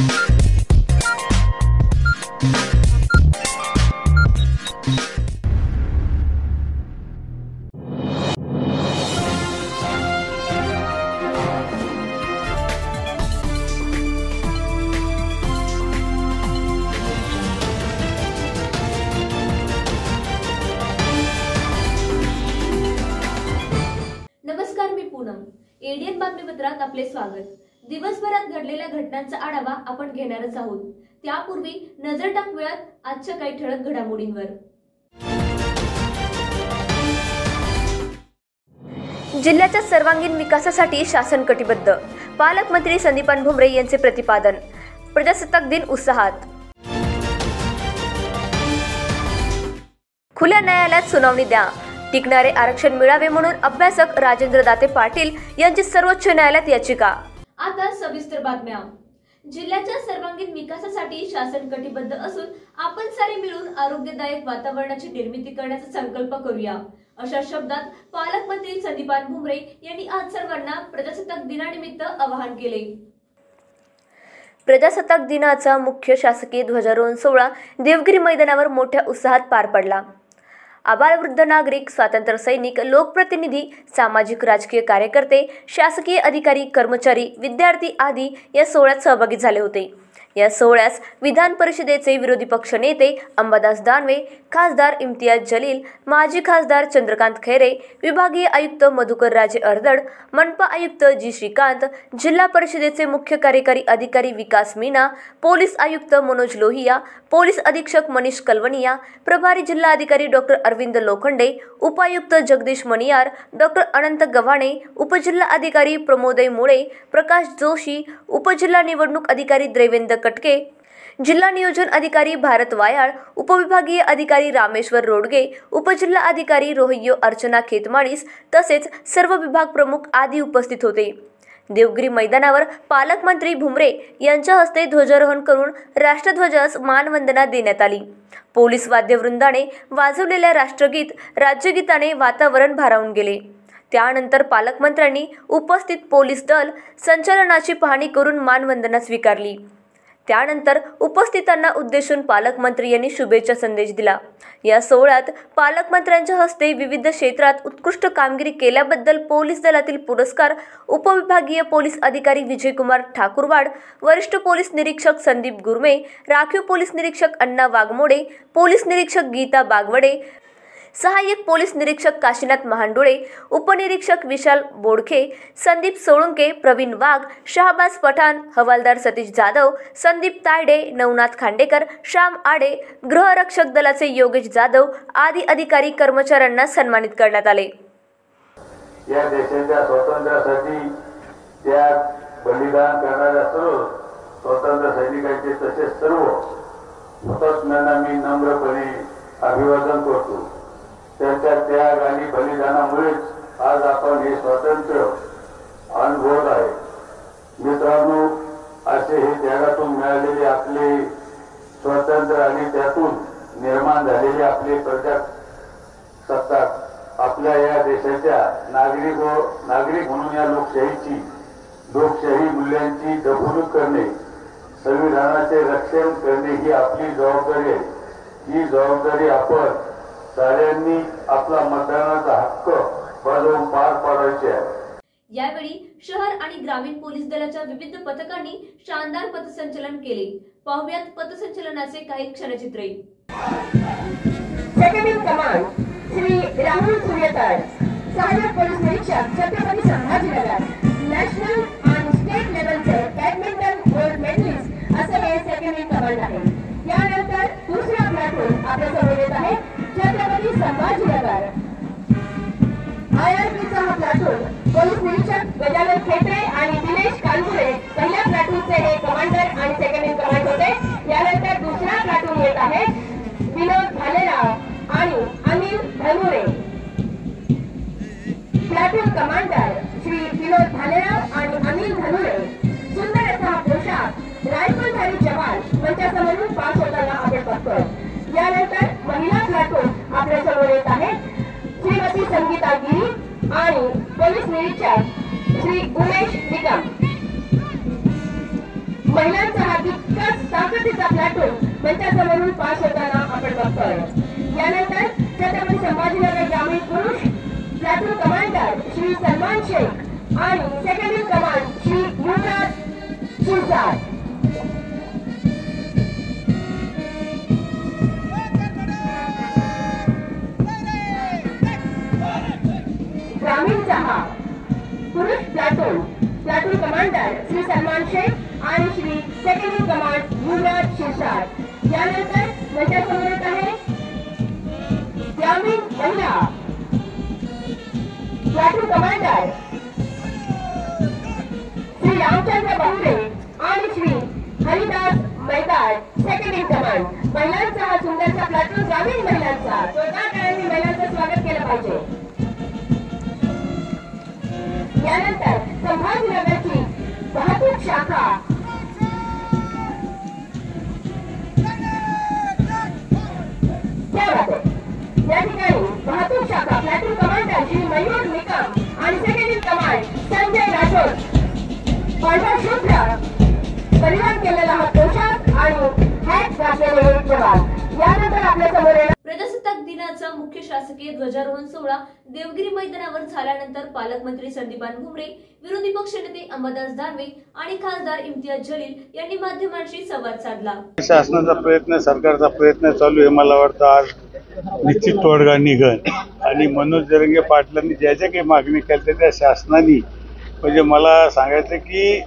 नमस्कार, मी पूनम. एडीएन बातमीपत्रात आपले स्वागत. दिवसभरात घडलेल्या घटनांचा आढावा आपण घेणारच आहोत. त्यापूर्वी नजर टाकूयात आजच्या काही ठळक घडामोडींवर. जिल्ह्याच्या सर्वांगीण विकासासाठी शासन कटिबद्ध. पालकमंत्री संदीपान भुमरे यांचे प्रतिपादन. प्रजासत्ताक दिन उत्साहात. खुल्या न्यायालयात सुनावणी द्या. टिकणारे आरक्षण मिळावे म्हणून अभ्यासक राजेंद्र दाते पाटील यांची सर्वोच्च न्यायालयात याचिका. आता सविस्तर बातम्या. जिल्ह्याच्या सर्वांगीण विकासासाठी शासन कटिबद्ध असून आपण सारे मिळून आरोग्यदायक वातावरणाची निर्मिती करण्याचा संकल्प करूया, अशा शब्दात पालकमंत्री संदीपान भुमरे यांनी आज सर्वांना प्रजासत्ताक दिनानिमित्त आवाहन केले. प्रजासत्ताक दिनाचा मुख्य शासकीय ध्वजारोहण सोहळा देवगिरी मैदानावर मोठ्या उत्साहात पार पडला. आबालवृद्ध नागरिक, स्वातंत्र्य सैनिक, लोकप्रतिनिधी, सामाजिक राजकीय कार्यकर्ते, शासकीय अधिकारी, कर्मचारी, विद्यार्थी आदी या सोहळ्यात सहभागी झाले होते. या सोहळ्यास विधान परिषदेचे विरोधी पक्ष नेते अंबादास दानवे, खासदार इम्तियाज जलील, माजी खासदार चंद्रकांत खैरे, विभागीय आयुक्त मधुकर राजे अर्दड, मनपा आयुक्त जी श्रीकांत, जिल्हा परिषदेचे मुख्य कार्यकारी अधिकारी विकास मीना, पोलीस आयुक्त मनोज लोहिया, पोलीस अधीक्षक मनीष कलवनिया, प्रभारी जिल्हा अधिकारी डॉक्टर अरविंद लोखंडे, उपायुक्त जगदीश मणियार, डॉक्टर अनंत गव्हाणे, उपजिल्हा अधिकारी प्रमोदय मुळे, प्रकाश जोशी, उपजिल्हा निवडणूक अधिकारी देवेंद्र कटके, जिल्हा नियोजन अधिकारी भारत वायाळ, उपविभागीय अधिकारी रामेश्वर रोडगे, उपजिल्हा अधिकारी रोहयो अर्चना खेतमाळीस तसेच सर्व विभाग प्रमुख आदी उपस्थित होते. देवगिरी मैदानावर पालकमंत्री भुमरे यांच्या हस्ते ध्वजारोहण करून राष्ट्रध्वजास मानवंदना देण्यात आली. पोलीस वाद्यवृंदाने वाजवलेल्या राष्ट्रगीत, राज्यगीताने वातावरण भारावून गेले. त्यानंतर पालकमंत्र्यांनी उपस्थित पोलीस दल संचलनाची पाहणी करून मानवंदना स्वीकारली. त्यानंतर उपस्थितांना उद्देशून पालकमंत्री यांनी शुभेच्छा संदेश दिला. या सोहळ्यात पालकमंत्र्यांच्या हस्ते विविध क्षेत्रात उत्कृष्ट कामगिरी केल्याबद्दल पोलीस दलातील पुरस्कार, उपविभागीय पोलीस अधिकारी विजयकुमार ठाकूरवाड, वरिष्ठ पोलीस निरीक्षक संदीप गुरमे, राखीव पोलीस निरीक्षक अण्णा वाघमोडे, पोलीस निरीक्षक गीता बागवडे, सहाय्यक पोलीस निरीक्षक काशीनाथ महांडोळे, उपनिरीक्षक विशाल बोडखे, संदीप सोळुंके, प्रवीण वाघ, शहाबाज पठाण, हवालदार सतीश जाधव, संदीप तायडे, नवनाथ खांडेकर, श्याम आडे, गृहरक्षक दलाचे योगेश जाधव आदी अधिकारी कर्मचाऱ्यांना सन्मानित करण्यात आले. या देशाच्या स्वातंत्र्यासाठी त्याग बलिदान करणाऱ्या सर्व स्वातंत्र्य सैनिकांचे तसेच सर्व हुतात्म्यांना मी नम्रपणे अभिवादन करतो. त्यांच्या त्याग आणि बलिदानामुळेच आज आपण हे स्वातंत्र्य अनुभवत आहे. मित्रांनो, असे हे त्यागातून मिळालेले आपले स्वातंत्र्य आणि त्यातून निर्माण झालेले आपले प्रजासत्ताक आपल्या या देशाच्या नागरिक म्हणून या लोकशाही मूल्यांची जपणूक करणे, संविधानाचे रक्षण करणे ही आपली जबाबदारी आहे. ही जबाबदारी आपण साऱ्यांनी आपला मतदानाचा हक्क बजावून पार पाडायची आहे. यावेळी शहर आणि ग्रामीण पोलीस दलाच्या विविध पथकांनी शानदार पथसंचलन केले. पाहुयात पथसंचलनाचे काही क्षणचित्रे. Second in command Shri Rahul Suryakar, सहाय्यक पोलीस निरीक्षक छत्रपती संभाजीनगर, नॅशनल आणि स्टेट लेवलचे बॅडमिंटन गोल्ड मेडलिस्ट असे हे सेकंड इन कमांड आहे. यानंतर दुसरा प्लॅटून आपल्यासमोर येत आहे छत्रपती संभाजीनगर. आयआरपीचा हा प्लॅटून पोलीस निरीक्षक गजानन खेत्रे आणि दिनेश कानपुरे पहिल्या प्लॅटूनचे हे कमांडर आणि सेकंड इन कमांड होते. यानंतर दुसरा प्लॅटून येत आहे विनोद भालेराव आणि अनिल धनुरे. प्लॅटून कमांडर श्री विनोद भालेराव आणि अनिल धनुरे. सुंदर असा हा पोशाख रायफलधारी जवान मंचासमोरून पास होताना आपण बघतोय. यानंतर महिला प्लॅटून आपल्यासमोर येत आहे श्रीमती संगीता गिरी आणि पोलीस निरीक्षक श्री उमेश निकम. महिलांचा हार्दिक ताकदीचा प्लॅटून मंचासमोरून पास होताना आपण बघतोय. यानंतर छत्रपती संभाजीनगर ग्रामीण पुरुष प्लॅटून कमांडर श्री सलमान शेख आणि second in command Shri Yuvraj Shirsat. ग्रामीण 6 पुरुष प्लॅटून कमांडर श्री सलमान शेख आणि Shri second in command Yuvraj Shirsat. यानंतर मंचासमोर येत आहे ग्रामीण महिला प्लॅटून कमांडर श्री रामचंद्र बहुरे आणि Shri Haridas Maidar second in command. महिलांचा हा सुंदरचा प्लॅटून ग्रामीण महिलांचा. जोरदार टाळ्यांनी महिलांचं स्वागत केलं पाहिजे. यानंतर संभाजीनगरची वाहतूक शाखा या ठिकाणी वाहतूक शाखा प्लॅटून कमांडर श्री मयूर निकम आणि second in command Sanjay Rathod. पांढरा शुभ्र परिधान केलेला हा पोशाख आणि हॅट घातलेले हे जवान. यानंतर आपल्या समोर प्रजासत्ताक दिनाचा मुख्य शासकीय ध्वजारोहण सोहळा देवगिरी मैदानावर झाल्यानंतर पालकमंत्री संदीपान भुमरे, विरोधी पक्षनेते अंबादास दानवे आणि खासदार इम्तियाज जलील यांनी माध्यमांशी संवाद साधला. शासनाचा प्रयत्न, सरकारचा प्रयत्न चालू आहे. मला वाटतं आज निश्चित तोडगा निघन आणि मनोज जरंगे पाटलांनी ज्या ज्या काही मागणी केल्या त्या शासनाने, म्हणजे मला सांगायचं की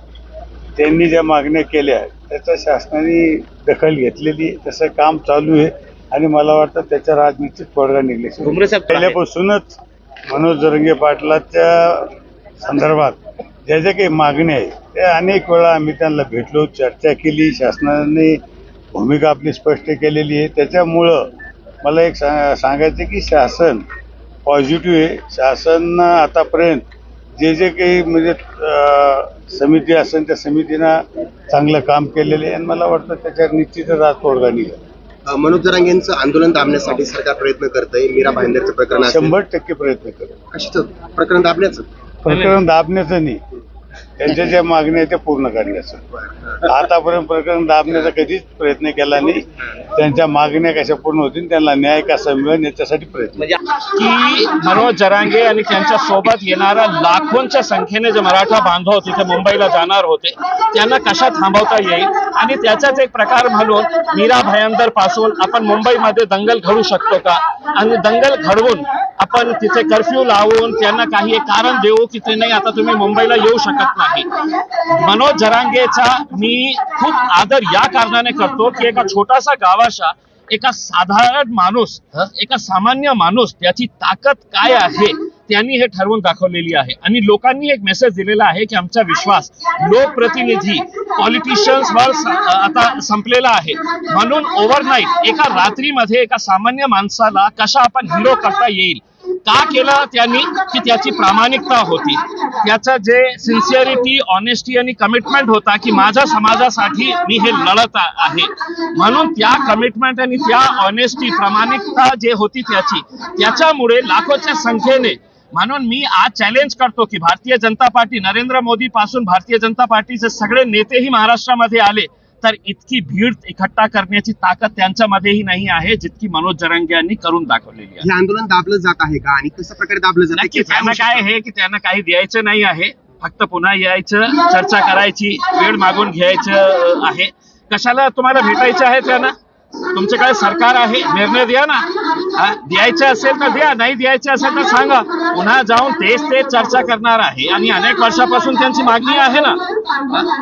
त्यांनी ज्या मागण्या केल्या त्याच्या शासनाने दखल घेतलेली, तसं काम चालू आहे आणि मला वाटतं त्याच्यावर आज निश्चित तोडगा निघले. पहिल्यापासूनच मनोज जरंगे पाटलाच्या संदर्भात ज्या ज्या काही मागण्या आहेत त्या अनेक वेळा आम्ही त्यांना भेटलो, चर्चा केली, शासनाने भूमिका आपली स्पष्ट केलेली आहे. त्याच्यामुळं मला एक सांगायचं की शासन पॉझिटिव्ह आहे. शासन आतापर्यंत जे जे काही म्हणजे समिती असेल त्या समितीनं चांगलं काम केलेलं आहे आणि मला वाटतं त्याच्यावर निश्चितच आज तोडगा निघेल. मनोज जरांगेंचं आंदोलन दाबण्यासाठी सरकार प्रयत्न करतंय. मीरा भाईंदरचं प्रकरण 100% प्रयत्न करेल. कशाचं प्रकरण दाबण्याचं? प्रकरण दाबण्याचं नाही, त्यांच्या ज्या मागण्या आहेत त्या पूर्ण करण्याचं. आतापर्यंत प्रकरण दाबण्याचा कधीच प्रयत्न केला नाही. त्यांच्या मागण्या कशा पूर्ण होतील, त्यांना न्याय कसा मिळेल याच्यासाठी प्रयत्न. की मनोज जरांगे आणि त्यांच्या सोबत येणाऱ्या लाखोंच्या संख्येने जे मराठा बांधव तिथे मुंबईला जाणार होते त्यांना कशा थांबवता येईल आणि त्याचाच एक प्रकार म्हणून मीरा भाईंदर पासून आपण मुंबईमध्ये दंगल घडू शकतो का आणि दंगल घडवून आपण तिथे कर्फ्यू लावून त्यांना काही एक कारण देऊ की ते नाही आता तुम्ही मुंबईला येऊ शकत नाही. मनोज जरांगेचा मी खूप आदर या कारणाने करतो की एका छोटासा गावाचा एका साधारण माणूस, एका सामान्य माणूस त्याची ताकद काय आहे त्यांनी हे ठरवून दाखवलेली आहे आणि लोकांनी एक मेसेज दिलेला आहे की आमचा विश्वास लोकप्रतिनिधी पॉलिटिशियन्सवर आता संपलेला आहे. म्हणून ओव्हरनाईट एका रात्रीमध्ये एका सामान्य माणसाला कशा आपण हिरो करता येईल का केलं त्यांनी की त्याची प्रामाणिकता होती, त्याचं जे सिन्सिअरिटी, ऑनेस्टी आणि कमिटमेंट होता की माझ्या समाजासाठी मी हे लढत आहे. म्हणून त्या कमिटमेंट आणि त्या ऑनेस्टी, प्रामाणिकता जे होती त्याच्यामुळे लाखोच्या संख्येने. म्हणून मी आज चॅलेंज करतो की भारतीय जनता पार्टी, नरेंद्र मोदी पासून भारतीय जनता पार्टीचे सगळे नेतेही महाराष्ट्रामध्ये आले तर इतकी भीड इकट्ठा करण्याची ताकद त्यांच्यामध्येही नाही आहे जितकी मनोज जरांगे यांनी करून दाखवलेली आहे. हे आंदोलन दाबलं जात आहे का आणि कशा प्रकारे दाबलं जात आहे? त्यांना काय आहे की त्यांना काही द्यायचं नाही आहे, फक्त पुन्हा यायचं, चर्चा करायची, वेळ मागून घ्यायचं आहे. कशाला तुम्हाला भेटायचं आहे त्यांना? तुमच्याकडे सरकार आहे, निर्णय द्या ना. द्यायचं असेल तर द्या, नाही द्यायचं असेल तर सांगा. पुन्हा जाऊन तेच चर्चा करणार आहे आणि अनेक वर्षापासून त्यांची मागणी आहे ना.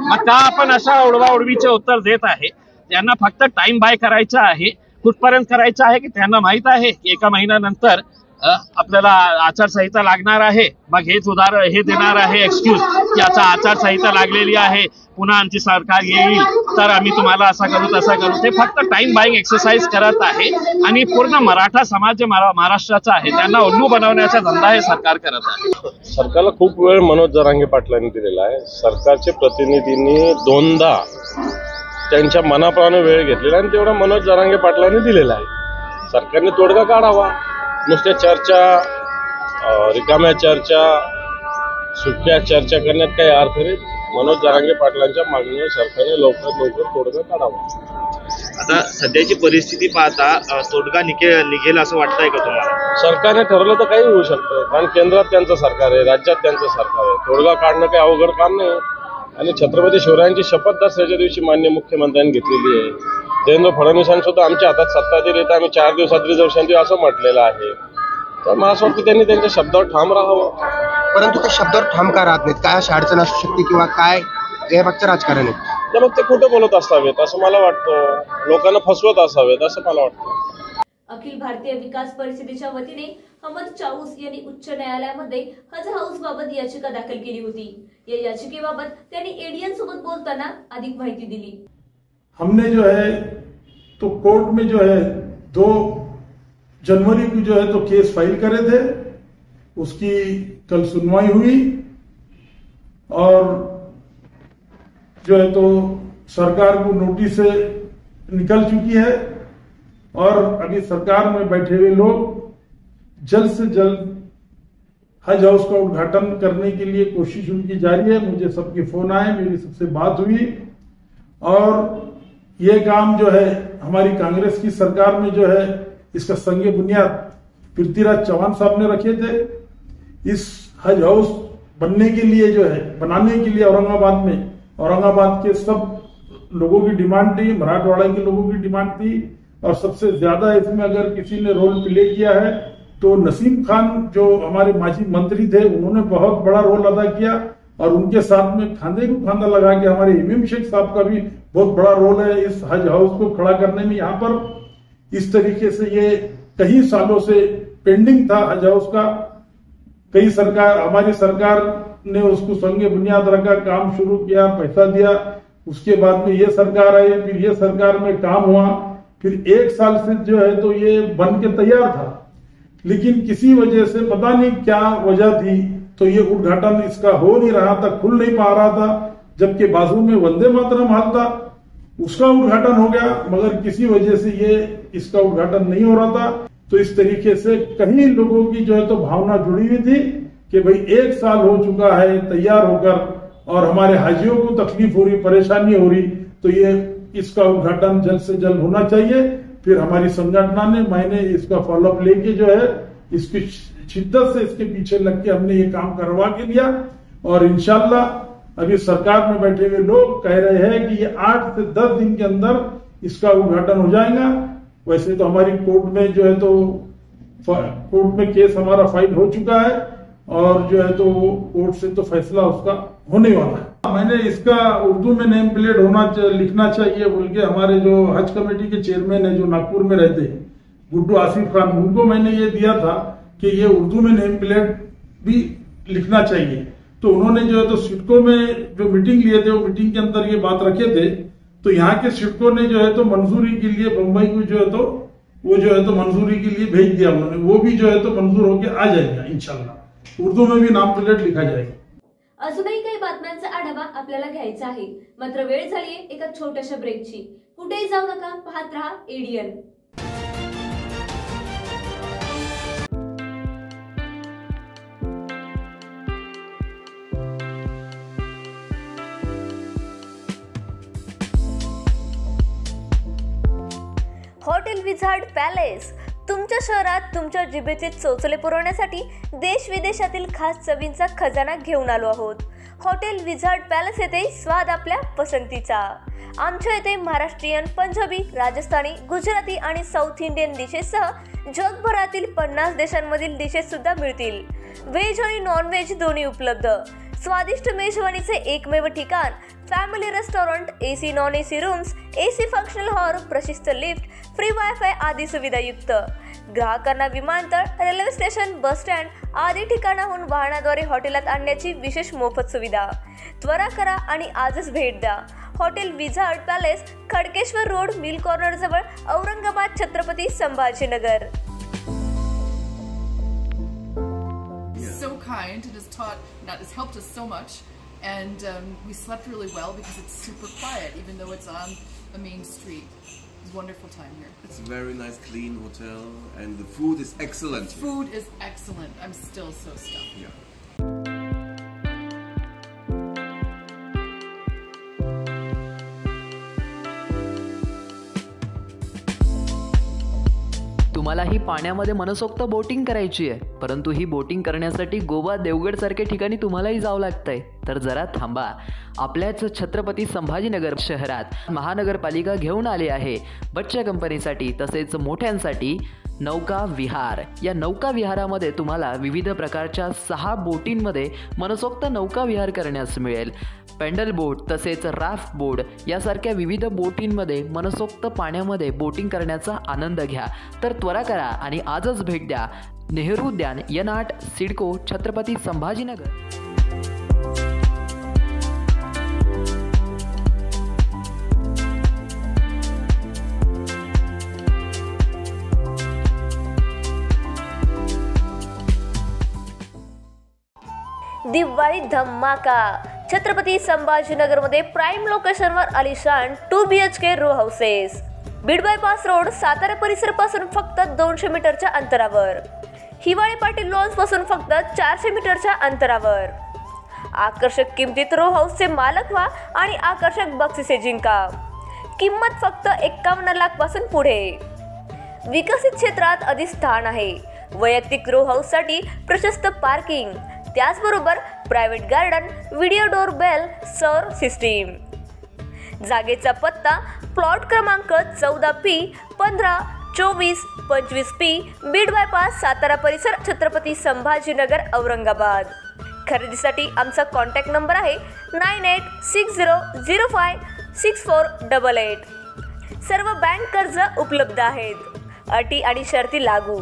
मग का आपण अशा उडवाउडवीचे उत्तर देत आहे? त्यांना फक्त टाइम बाय करायचा आहे. कुठपर्यंत करायचं आहे की त्यांना माहित आहे की एका महिन्यानंतर आपल्याला आचारसंहिता लागणार आहे. मग हे देणार आहे एक्सक्यूज की आता आचारसंहिता लागलेली आहे, पुन्हा आमची सरकार येईल तर आम्ही तुम्हाला असा करू तसा करू. ते फक्त टाइम बाईंग एक्सरसाइज करत आहे आणि पूर्ण मराठा समाज जे महाराष्ट्राचा आहे त्यांना उल्लू बनवण्याचा धंदा हे सरकार करत आहे. सरकारला खूप वेळ मनोज जरांगे पाटलांनी दिलेला आहे. सरकारचे प्रतिनिधींनी 2दा त्यांच्या मनाप्रमाणे वेळ घेतलेला आणि तेवढा मनोज जरांगे पाटलांनी दिलेला आहे. सरकारने तोडगा काढावा. नुसत्या चर्चा, रिकाम्या चर्चा, सुक्या चर्चा करण्यात काही अर्थ नाही. मनोज जरांगे पाटलांच्या मागणीवर सरकारने लवकरात लवकर तोडगा काढावा. आता सध्याची परिस्थिती पाहता तोडगा निघेल असं वाटतंय का तुम्हाला? सरकारने ठरवलं तर काही होऊ शकतं, कारण केंद्रात त्यांचं सरकार आहे, राज्यात त्यांचं सरकार आहे. तोडगा काढणं काही अवघड काम नाही. आणि छत्रपती शिवरायांची शपथ दसऱ्याच्या दिवशी माननीय मुख्यमंत्र्यांनी घेतलेली आहे. देवेंद्र फडणवीसांनी सुद्धा आमच्या हातात सत्ता दिली तर आम्ही 4 दिवसात रिझर्व्ह शांती असं म्हटलेलं आहे. तर मला असं वाटतं त्यांनी त्यांच्या शब्दावर ठाम राहावं. परंतु त्या शब्दावर ठाम का राहत नाहीत? काय अशी अडचण असू शकते किंवा काय यामागचं राजकारण आहे? तर मग ते कुठे बोलत असावेत असं मला वाटतं, लोकांना फसवत असावेत असं मला वाटतं. अखिल भारतीय विकास परिषदेच्या वतीने अहमद चाऊस यांनी उच्च न्यायालयामध्ये हज हाऊस बाबत याचिका दाखल केली होती. या याचिकेबाबत त्यांनी एडीएन सोबत बोलताना अधिक माहिती दिली. हमने जो है तो कोर्ट में जो है 2 जनवरी को जो है तो केस फाइल करे थे. उसकी कल सुनवाई हुई और जो है तो सरकार को नोटिस निकल चुकी है और अभी सरकार में बैठे हुए लोग जल्द से जल्द हज हाउस का उद्घाटन करने के लिए कोशिश उनकी जारी है. मुझे सबके फोन आए, मेरी सबसे बात हुई और ये काम जो है हमारी कांग्रेस की सरकार में जो है इसका संगे बुनियाद पृथ्वीराज चौहान साहब ने रखे थे. इस हज हाउस बनने के लिए जो है बनाने के लिए औरंगाबाद के सब लोगों की डिमांड थी, मराठवाड़ा के लोगों की डिमांड थी और सबसे ज्यादा इसमें अगर किसी ने रोल प्ले किया है तो नसीम खान जो हमारे माजी मंत्री थे, उन्होंने बहुत बड़ा रोल अदा किया और उनके साथ में खांधे को खांधा लगा के हमारे इमाम शेख साहब का भी बहुत बड़ा रोल है इस हज हाउस को खड़ा करने में. यहाँ पर इस तरीके से ये कई सालों से पेंडिंग था हज हाउस का. हमारी सरकार ने उसको संगे बुनियाद रखा, काम शुरू किया, पैसा दिया. उसके बाद में ये सरकार आई, फिर ये सरकार में काम हुआ, फिर 1 साल से जो है तो ये बन के तैयार था. लेकिन किसी वजह से पता नहीं क्या वजह थी तो ये उद्घाटन इसका हो नहीं रहा था, खुल नहीं पा रहा था. जबकि बाजू में वंदे मातरम हाल था, उसका उद्घाटन हो गया, मगर किसी वजह से ये इसका उद्घाटन नहीं हो रहा था. तो इस तरीके से कई लोगों की जो है तो भावना जुड़ी हुई थी कि भाई 1 साल हो चुका है तैयार होकर और हमारे हाजियों को तकलीफ हो रही, परेशानी हो रही, तो ये इसका उद्घाटन जल्द से जल्द होना चाहिए. फिर हमारी संगठन ने मैंने इसका फॉलोअप लेके जो है इसकी शिद्दत से इसके पीछे लग के हमने ये काम करवा के लिया और इंशाल्लाह अभी सरकार में बैठे हुए लोग कह रहे हैं कि ये 8 से 10 दिन के अंदर इसका उद्घाटन हो जाएगा. वैसे तो हमारी कोर्ट में जो है तो कोर्ट में केस हमारा फाइल हो चुका है और जो है तो कोर्ट से तो फैसला उसका होने वाला है. मैंने इसका उर्दू में नेम प्लेट लिखना चाहिए बोल के हमारे जो हज कमेटी के चेयरमैन है जो नागपुर में रहते हैं गुड्डू आसिफ खान, उनको मैंने ये दिया था कि ये उर्दू में नेम प्लेट भी लिखना चाहिए. तो उन्होंने जो है तो सिडको में जो मीटिंग लिए थे वो मीटिंग के अंदर ये बात रखे थे. तो यहाँ के सिडको ने जो है तो मंजूरी के लिए बम्बई को जो है तो वो जो है तो मंजूरी के लिए भेज दिया उन्होंने. वो भी जो है तो मंजूर होके आ जाएगा इंशाल्लाह. उर्दू में भी नाम प्लेट लिखा जाएगा. अजूनही काही बातम्यांचा आढावा आपल्याला घ्यायचा आहे, मात्र वेळ झालीये एका छोट्याशा ब्रेकची. कुठेही जाऊ नका, पाहत रहा एडीएन. हॉटेल विझार्ड पॅलेस तुमच्या शहरात तुमच्या जिभेचे चोचले पुरवण्यासाठी देश विदेशातील खास चवींचा खजाना घेऊन आलो आहोत. हॉटेल विझार्ड पॅलेस येथे स्वाद आपल्या पसंतीचा. आमच्या येथे महाराष्ट्रीयन, पंजाबी, राजस्थानी, गुजराती आणि साऊथ इंडियन डिशेससह जगभरातील 50 देशांमधील डिशेस सुद्धा मिळतील. व्हेज आणि नॉन व्हेज दोन्ही उपलब्ध. स्वादिष्ट मेजवानीचे एकमेव ठिकाण, family restaurant, AC non AC rooms, AC functional hall, प्रशस्त लिफ्ट, फ्री वायफाय आदी सुविधायुक्त. ग्राहकांना विमानतळ, रेल्वे स्टेशन, बस स्टँड आदी ठिकाणाहून वाहनाद्वारे हॉटेलात आणण्याची विशेष मोफत सुविधा. त्वरा करा आणि आजच भेट द्या. Hotel wizard palace, Khadkeshwar road, mill corner जवळ, Aurangabad, Chhatrapati Sambhajinagar. So kind and has helped us so much, and we slept really well because it's super quiet even though it's on the main street. It's a wonderful time here. It's a very nice clean hotel and the food is excellent. The food is excellent. I'm still so stuffed. Yeah. तुम्हालाही पाण्यामध्ये मनसोक्त boating करायची आहे, परंतु ही boating करण्यासाठी गोवा देवगड सारख्या ठिकाणी तुम्हालाही जावं लागतंय, तर जरा थांबा. आपल्याच छत्रपती संभाजीनगर शहरात महानगरपालिका घेऊन आली आहे बच्चा कंपनीसाठी तसेच मोठ्यांसाठी नौका विहार. या नौका विहारामध्ये तुम्हाला विविध प्रकारच्या 6 बोटींमध्ये मनसोक्त नौका विहार करण्यास मिळेल. पेंडल बोट तसेच राफ्ट बोट यासारख्या विविध बोटींमध्ये मनसोक्त पाण्यामध्ये बोटिंग करण्याचा आनंद घ्या. तर त्वरा करा आणि आजच भेट द्या नेहरू उद्यान N8 सिडको छत्रपती संभाजीनगर. दिवाळी धमाका. छत्रपती संभाजीनगरमध्ये प्राईम लोकेशनवर आलिशान 2 BHK row houses. Beed bypass road Satara परिसरापासून फक्त 200 मीटरच्या अंतरावर. हिवाळी पाटील लॉन्स पासून फक्त 400 मीटरच्या अंतरावर. आकर्षक किमतीत रो हाऊसचे मालक व्हा आणि आकर्षक बक्षिसे जिंका. किंमत फक्त 51 लाख पासून पुढे. विकसित क्षेत्रात अधिष्ठान आहे. वैयक्तिक रो हाऊससाठी प्रशस्त पार्किंग, त्याचबरोबर private garden, video door bell, सौर सिस्टीम. जागेचा पत्ता प्लॉट क्रमांक 14P 152425P Beed bypass Satara परिसर छत्रपती संभाजीनगर औरंगाबाद. खरेदीसाठी आमचा कॉन्टॅक्ट नंबर आहे 9860056488. सर्व बँक कर्ज उपलब्ध आहेत. अटी आणि शर्ती लागू.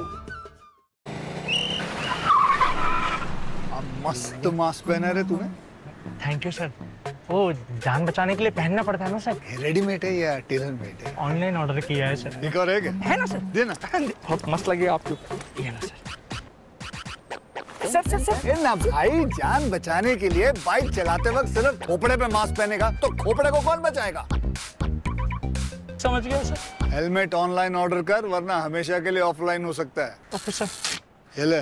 मस्त मास्क पहना रे तूने. Thank you sir. वो जान बचाने के लिए पहनना पड़ता है ना सर. रेडीमेड है या टेलर मेड है? ऑनलाइन ऑर्डर किया है सर. एक और है ना सर. देना. बहुत मस्त लगी आपको. ये ना सर. सर ना भाई, जान बचाने के लिए बाइक चलाते वक्त सिर्फ खोपड़े पे मास्क पहनेगा तो खोपड़े को कौन बचाएगा? समझ गया सर. हेलमेट ऑनलाइन ऑर्डर कर, वरना हमेशा के लिए ऑफलाइन हो सकता है. Okay sir. ये ले.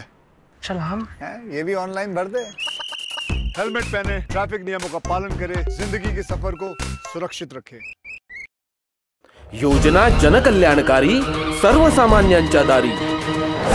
चल हम ये भी ऑनलाइन भर दे. हेलमेट पहने, ट्रैफिक नियमों का पालन करे, जिंदगी के सफर को सुरक्षित रखे. योजना जनकल्याणकारी, सर्वसामान्यांच्या दारी.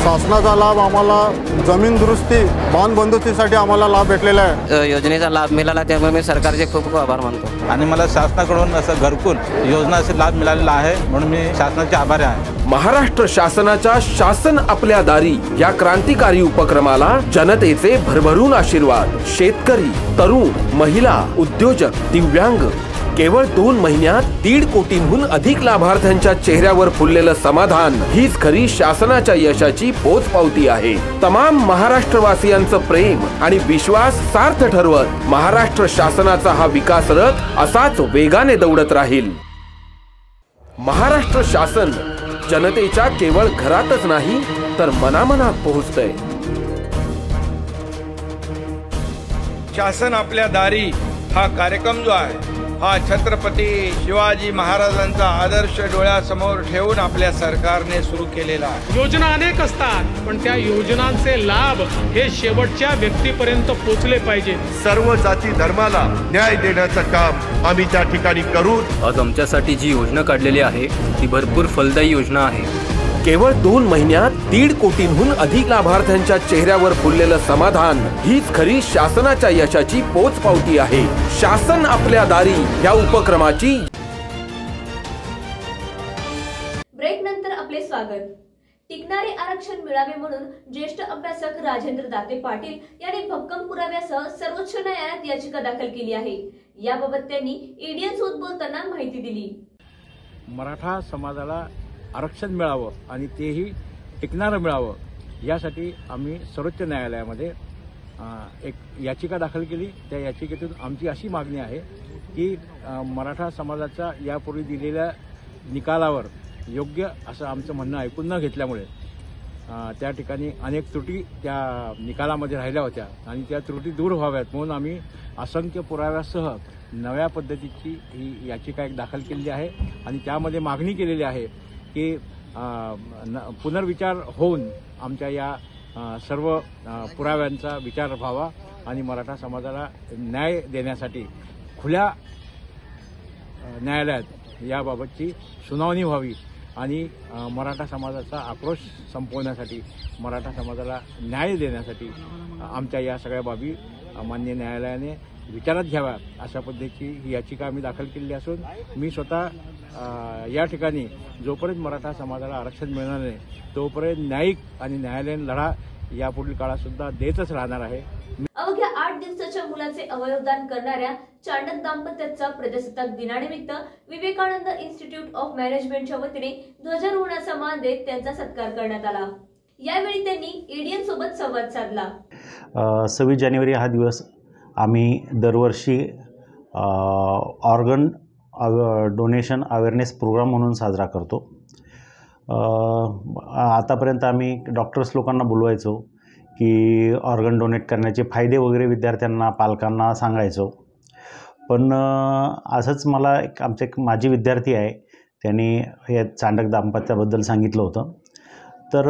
शासनाचा लाभ आम्हाला जमीन दुरुस्ती, बांध बंदुस्तीसाठी आम्हाला लाभ भेटलेला आहे. योजनेचा लाभ मिळाला त्यामुळे मी सरकारचे खूप खूप आभार मानतो. आणि मला शासनाकडून असं घरकुल योजनाचा लाभ मिळालेला आहे, म्हणून मी शासनाचे आभारी आहे. महाराष्ट्र शासनाच्या शासन आपल्या दारी या क्रांतिकारी उपक्रमाला जनतेचे भरभरून आशीर्वाद. शेतकरी, तरुण, महिला, उद्योजक, दिव्यांग. केवळ 2 महिन्यात 1.5 कोटींहून अधिक लाभार्थ्यांच्या चेहऱ्यावर फुललेलं समाधान हीच खरी शासनाच्या यशाची पोचपावती आहे. तमाम महाराष्ट्रवासियांचं प्रेम आणि विश्वास सार्थ ठरवत महाराष्ट्र शासनाचा हा विकास रथ असाच वेगाने दौडत राहील. महाराष्ट्र शासन जनतेच्या केवळ घरातच नाही तर मनामनात पोहोचतंय. शासन आपल्या दारी हा कार्यक्रम जो आहे हा छत्रपती शिवाजी महाराजांचा आदर्श डोळ्यासमोर ठेवून आपल्या सरकारने सुरू केलेला आहे. योजना अनेक असतात, पण त्या योजनांचे लाभ हे शेवटच्या व्यक्तीपर्यंत पोहोचले पाहिजे. सर्व जाती धर्माला न्याय देण्याचं काम आम्ही त्या ठिकाणी करू. आज आमच्यासाठी जी योजना काढलेली आहे ती भरपूर फलदायी योजना आहे. केवळ 2 महिन्यात 1.5 कोटींहून अधिक लाभार्थ्यांच्या चेहऱ्यावर फुललेलं समाधान हीच खरी शासनाच्या यशाची पोचपावती आहे. शासन आपल्या दारी या उपक्रमाची. ब्रेक नंतर आपले स्वागत. टिकणारे आरक्षण मिळावे म्हणून ज्येष्ठ अभ्यासक राजेंद्र दाते पाटील यांनी भक्कम पुराव्यासह सर्वोच्च न्यायालयात याचिका दाखल केली आहे. याबाबत त्यांनी ईडीएन सोबत बोलताना माहिती दिली. मराठा समाजाला आरक्षण मिळावं आणि तेही टिकणारं मिळावं यासाठी आम्ही सर्वोच्च न्यायालयामध्ये एक याचिका दाखल केली. त्या याचिकेतून आमची अशी मागणी आहे की मराठा समाजाचा यापूर्वी दिलेल्या निकालावर योग्य असं आमचं म्हणणं ऐकून न घेतल्यामुळे त्या ठिकाणी अनेक त्रुटी त्या निकालामध्ये राहिल्या होत्या आणि त्या त्रुटी दूर व्हाव्यात म्हणून आम्ही असंख्य पुराव्यासह नव्या पद्धतीची ही याचिका एक दाखल केलेली आहे आणि त्यामध्ये मागणी केलेली आहे की पुनर्विचार होऊन आमच्या या सर्व पुराव्यांचा विचार व्हावा आणि मराठा समाजाला न्याय देण्यासाठी खुल्या न्यायालयात याबाबतची सुनावणी व्हावी आणि मराठा समाजाचा आक्रोश संपवण्यासाठी, मराठा समाजाला न्याय देण्यासाठी आमच्या या सगळ्या बाबी मान्य न्यायालयाने विचारात घ्याव्या अशा पद्धतीची ही याचिका आम्ही दाखल केली असून मी स्वतः या ठिकाणी जोपर्यंत मराठा समाजाला आरक्षण मिळणार नाही तोपर्यंत न्यायिक आणि न्यायालयीन लढा यापुढील काळात सुद्धा देतच राहणार आहे. अवघ्या 8 दिवसाच्या मुलाचे अवयवदान करणाऱ्या चांडक दाम्पत्याचा प्रजासत्ताक दिनानिमित्त विवेकानंद इन्स्टिट्यूट ऑफ मॅनेजमेंटच्या वतीने ध्वजारोहणाचा मान देत त्यांचा सत्कार करण्यात आला. यावेळी त्यांनी एडीएन सोबत संवाद साधला. 26 जानेवारी हा दिवस आम्ही दरवर्षी ऑर्गन डोनेशन अवेअरनेस प्रोग्राम म्हणून साजरा करतो. आतापर्यंत आम्ही डॉक्टर्स लोकांना बोलवायचो की ऑर्गन डोनेट करण्याचे फायदे वगैरे विद्यार्थ्यांना पालकांना सांगायचो. पण असंच मला एक माझी विद्यार्थी आहे त्यांनी हे चांडक दाम्पत्याबद्दल सांगितलं होतं. तर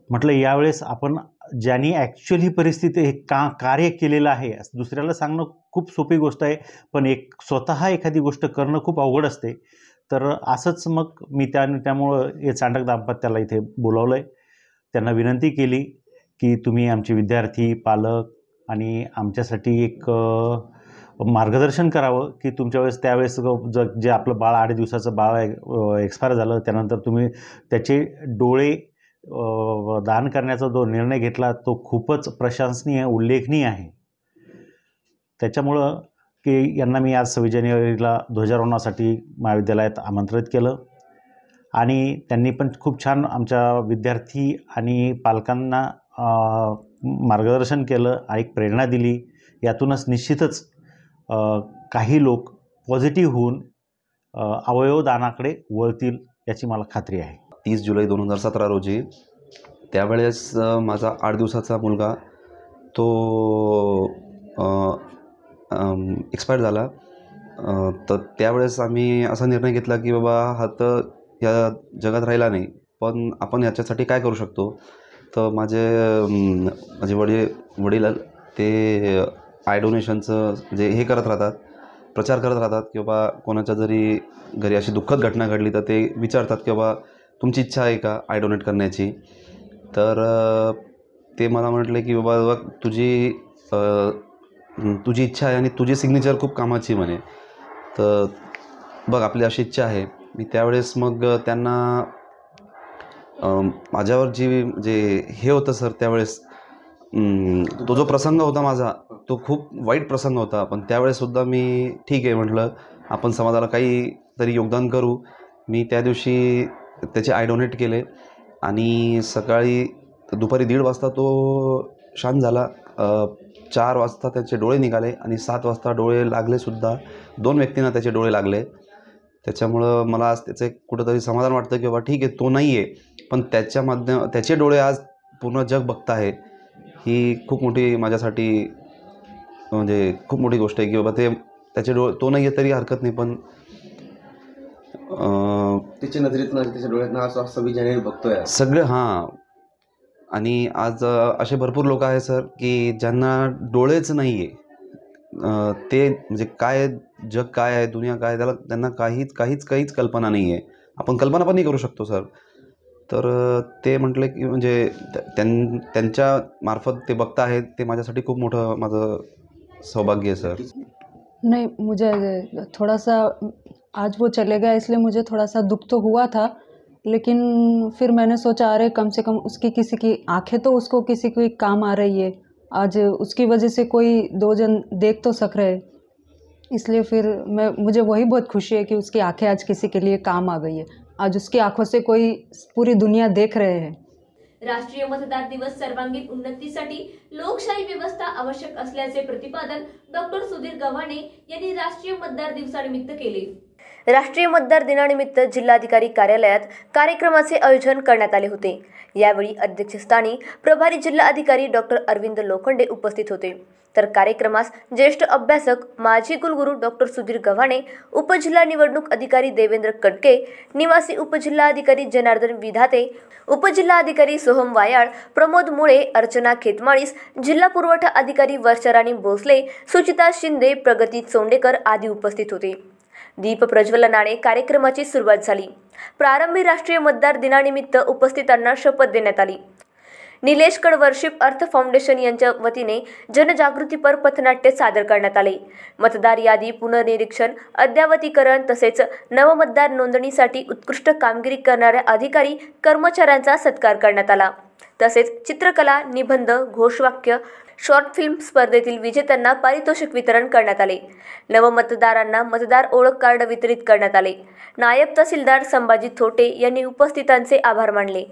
म्हटलं यावेळेस आपण ज्यांनी ॲक्च्युअली परिस्थिती हे कार्य केलेलं आहे दुसऱ्याला सांगणं खूप सोपी गोष्ट आहे, पण स्वतः एखादी गोष्ट करणं खूप अवघड असते. तर असंच मग मी त्यामुळं हे चांडक दाम्पत्याला इथे बोलावलं आहे. त्यांना विनंती केली की तुम्ही आमचे विद्यार्थी, पालक आणि आमच्यासाठी एक मार्गदर्शन करावं की तुमच्या वेळेस त्यावेळेस जे आपलं बाळ 8 दिवसाचं बाळ एक्सपायर झालं त्यानंतर तुम्ही त्याचे डोळे दान करण्याचा जो निर्णय घेतला तो खूपच प्रशंसनीय, उल्लेखनीय आहे. त्याच्यामुळं की यांना मी आज 26 जानेवारीला ध्वजारोहणासाठी महाविद्यालयात आमंत्रित केलं आणि त्यांनी पण खूप छान आमच्या विद्यार्थी आणि पालकांना मार्गदर्शन केलं आणि एक प्रेरणा दिली. यातूनच निश्चितच काही लोक पॉझिटिव्ह होऊन अवयवदानाकडे वळतील याची मला खात्री आहे. 30 जुलै 2017 रोजी त्यावेळेस माझा 8 दिवसाचा मुलगा तो एक्सपायर झाला. तर त्यावेळेस आम्ही असा निर्णय घेतला की बाबा हा तर या जगात राहिला नाही, पण आपण याच्यासाठी काय करू शकतो. तर माझे वडील ते आय डोनेशनचं जे हे करत राहतात, प्रचार करत राहतात की बाबा कोणाच्या जरी घरी अशी दुःखद घटना घडली तर ते विचारतात की बाबा तुमची इच्छा आहे का आय डोनेट करण्याची. तर ते मला म्हटले की बाबा तुझी इच्छा आहे आणि तुझी सिग्नेचर खूप कामाची म्हणे, तर बघ आपली अशी इच्छा आहे. मी त्यावेळेस मग त्यांना माझ्यावर जे हे होतं सर त्यावेळेस तो जो प्रसंग होता माझा तो खूप वाईट प्रसंग होता, पण त्यावेळेससुद्धा मी ठीक आहे म्हटलं आपण समाजाला काही तरी योगदान करू. मी त्या दिवशी त्याचे आय डोनेट केले आणि दुपारी 1:30 वाजता तो शांत झाला. 4 वाजता त्याचे डोळे निघाले आणि 7 वाजता डोळे लागलेसुद्धा. 2 व्यक्तींना त्याचे डोळे लागले. त्याच्यामुळं मला आज त्याचं कुठंतरी समाधान वाटतं की बाबा ठीक आहे तो नाही आहे, पण त्याचे डोळे आज पूर्ण जग बघत आहे. ही खूप मोठी माझ्यासाठी म्हणजे खूप मोठी गोष्ट आहे की बाबा त्याचे डोळे तो नाही आहे तरी हरकत नाही, पण त्याच्या नजरेतनं त्याच्या डोळ्यातनं आज 26 जानेवारी बघतोय सगळं. हां, आणि आज असे भरपूर लोक आहेत सर की ज्यांना डोळेच नाही आहे. ते म्हणजे काय जग काय आहे, दुनिया काय, त्यांना काहीच कल्पना नाही आहे. आपण कल्पना पण नाही करू शकतो सर. तर ते म्हटले की म्हणजे त्यांच्या मार्फत ते बघता आहेत, ते माझ्यासाठी खूप मोठं माझं सौभाग्य आहे सर. नहीं, मुझे थोड़ा सा आज वो चले गया इसलिए मुझे थोड़ा सा दुख तो हुआ था, लेकिन फिर मैंने सोचा अरे कम से कम उसकी किसी की आंखें तो उसको किसी की काम आ रही है. आज उसकी वजह से कोई 2 जन देख तो सक रहे, इसलिए फिर मुझे वही बहुत खुशी है कि उसकी आंखें आज किसी के लिए काम आ गई है. आज उसकी आंखों से कोई पूरी दुनिया देख रहे हैं. राष्ट्रीय मतदार दिवस सर्वांगीण उन्नतीसाठी लोकशाही व्यवस्था आवश्यक असल्याचे प्रतिपादन डॉक्टर सुधीर गव्हाणे यांनी राष्ट्रीय मतदार दिवसानिमित्त केले. राष्ट्रीय मतदार दिनानिमित्त जिल्हाधिकारी कार्यालयात कार्यक्रमाचे आयोजन करण्यात आले होते. यावेळी अध्यक्षस्थानी प्रभारी जिल्हाधिकारी डॉक्टर अरविंद लोखंडे उपस्थित होते. तर कार्यक्रमास ज्येष्ठ अभ्यासक माजी कुलगुरू डॉक्टर सुधीर गव्हाणे, उपजिल्हा निवडणूक अधिकारी देवेंद्र कडके, निवासी उपजिल्हाधिकारी जनार्दन विधाते, उपजिल्हाधिकारी सोहम वायाळ, प्रमोद मुळे, अर्चना खेतमाळीस, जिल्हा पुरवठा अधिकारी वर्षाराणी भोसले, सुचिता शिंदे, प्रगती चोंडेकर आदी उपस्थित होते. दीप प्रज्वलनाने कार्यक्रमाची सुरुवात झाली. प्रारंभी राष्ट्रीय मतदार दिनानिमित्त उपस्थितांना शपथ देण्यात आली. निलेश कड वर्शिप अर्थ फाउंडेशन यांच्या वतीने जनजागृतीपर पथनाट्य सादर करण्यात आले. मतदार यादी पुनर्निरीक्षण, अद्ययावतीकरण तसेच नवमतदार नोंदणीसाठी उत्कृष्ट कामगिरी करणाऱ्या अधिकारी कर्मचाऱ्यांचा सत्कार करण्यात आला. तसेच चित्रकला, निबंध, घोषवाक्य, शॉर्ट फिल्म स्पर्धेतील विजेत्यांना पारितोषिक वितरण करण्यात आले. नवमतदारांना मतदार ओळख कार्ड वितरित करण्यात आले. नायब तहसीलदार संभाजी थोटे यांनी उपस्थितांचे आभार मानले.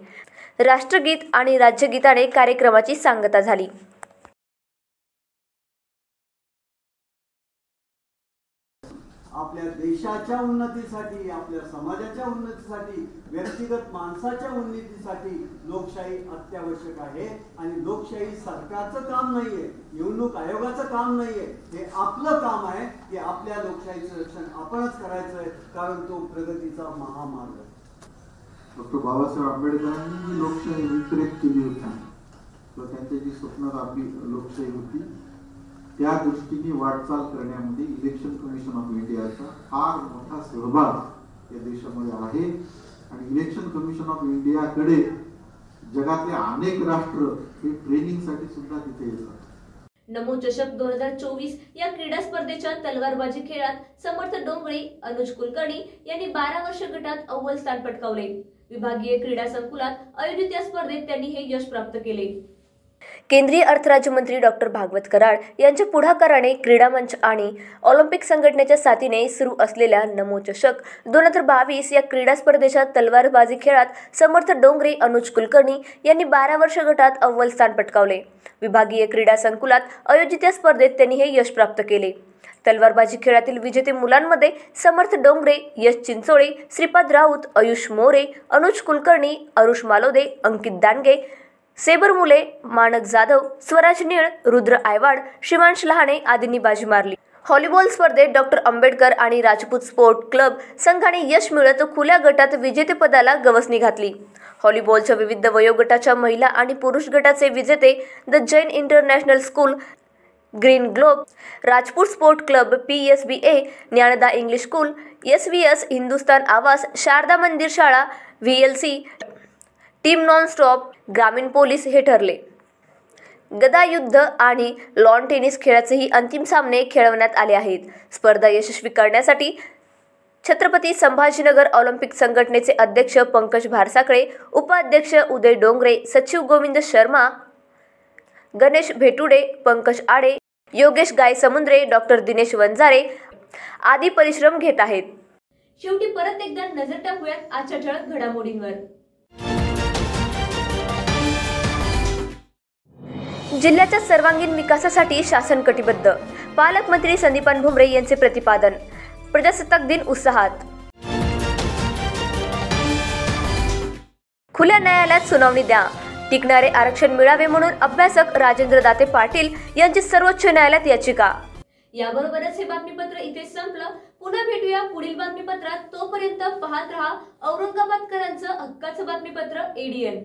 राष्ट्रगीत आणि राज्यगीताने कार्यक्रमाची सांगता झाली. आपल्या देशाच्या उन्नतीसाठी, आपल्या समाजाच्या उन्नतीसाठी, व्यक्तिगत माणसाच्या उन्नतीसाठी लोकशाही अत्यावश्यक आहे. आणि लोकशाही सरकारचं काम नाहीये, निवडणूक आयोगाचं काम नाहीये, हे आपलं काम आहे की आपल्या लोकशाहीचं रक्षण आपणच करायचं आहे, कारण तो प्रगतीचा महामार्ग आहे. डॉक्टर बाबासाहेब आंबेडकरांनी जी लोकशाही विक्रेत केली होती किंवा त्यांची जी स्वप्नरापी लोकशाही होती, त्या दृष्टीने वाटचाल करण्यामध्ये इलेक्शन कमिशन ऑफ इंडियाचा फार मोठा सहभाग या देशामध्ये आहे. आणि इलेक्शन कमिशन ऑफ इंडियाकडे जगातले अनेक राष्ट्र हे ट्रेनिंगसाठी सुद्धा तिथे येतात. नमो चषक 2024 या क्रीडा स्पर्धेच्या तलवारबाजी खेळात समर्थ डोंगरे, अनुज कुलकर्णी यांनी 12 वर्ष गटात अव्वल स्थान पटकावले. विभागीय क्रीडा संकुलात आयोजित या स्पर्धेत त्यांनी हे यश प्राप्त केले. केंद्रीय अर्थ राज्यमंत्री डॉक्टर भागवत कराड यांच्या पुढाकाराने क्रीडा मंच आणि ऑलिम्पिक संघटनेच्या साथीने सुरू असलेल्या नमो चषक 2022 या क्रीडा स्पर्धेच्या तलवारबाजी खेळात समर्थ डोंगरे, अनुज कुलकर्णी यांनी 12 वर्ष गटात अव्वल स्थान पटकावले. विभागीय क्रीडा संकुलात आयोजित या स्पर्धेत त्यांनी हे यश प्राप्त केले. तलवारबाजी खेळातील विजेते मुलांमध्ये समर्थ डोंगरे, यश चिंचोळे, श्रीपाद राऊत, आयुष मोरे, अनुज कुलकर्णी, अरुष मालोदे, अंकित दांडगे, सेबर मुले, मानक जाधव, स्वराज निळ, रुद्र आयवाड, शिवांश लहाने आदींनी बाजी मारली. व्हॉलीबॉल स्पर्धेत डॉक्टर आंबेडकर आणि राजपूत स्पोर्ट क्लब संघाने यश मिळवत खुल्या गटात विजेतेपदाला गवसणी घातली. व्हॉलीबॉलच्या विविध वयोगटाच्या महिला आणि पुरुष गटाचे विजेते the Jain international school, green globe, Rajput sport club, PSBA, ज्ञानदा English school, SVS, Hindustan Awas, Sharda Mandir शाळा, VLC, टीम नॉन स्टॉप, ग्रामीण पोलीस हे ठरले. गदायुद्ध आणि लॉन टेनिस खेळाचेही अंतिम सामने खेळवण्यात आले आहेत. स्पर्धा यशस्वी करण्यासाठी छत्रपती संभाजीनगर ऑलिम्पिक संघटनेचे अध्यक्ष पंकज भारसाकडे, उपाध्यक्ष उदय डोंगरे, सचिव गोविंद शर्मा, गणेश भेटुडे, पंकज आडे, योगेश गायसमुद्रे, डॉक्टर दिनेश वंजारे आदी परिश्रम घेत आहेत. शेवटी परत एकदा नजर टाकूयात आजच्या ठळक घडामोडींवर. जिल्ह्याच्या सर्वांगीण विकासासाठी शासन कटिबद्ध, पालकमंत्री संदीपान भुमरे यांचे प्रतिपादन. प्रजासत्ताक दिन उत्साहात. खुल्या न्यायालयात सुनावणी द्या, टिकणारे आरक्षण मिळावे म्हणून अभ्यासक राजेंद्र दाते पाटील यांची सर्वोच्च न्यायालयात याचिका. याबरोबरच हे बातमीपत्र इथे संपलं. पुन्हा भेटूया पुढील बातमीपत्रात. तोपर्यंत पाहत रहा औरंगाबादकरांचं हक्काचं बातमीपत्र ADN.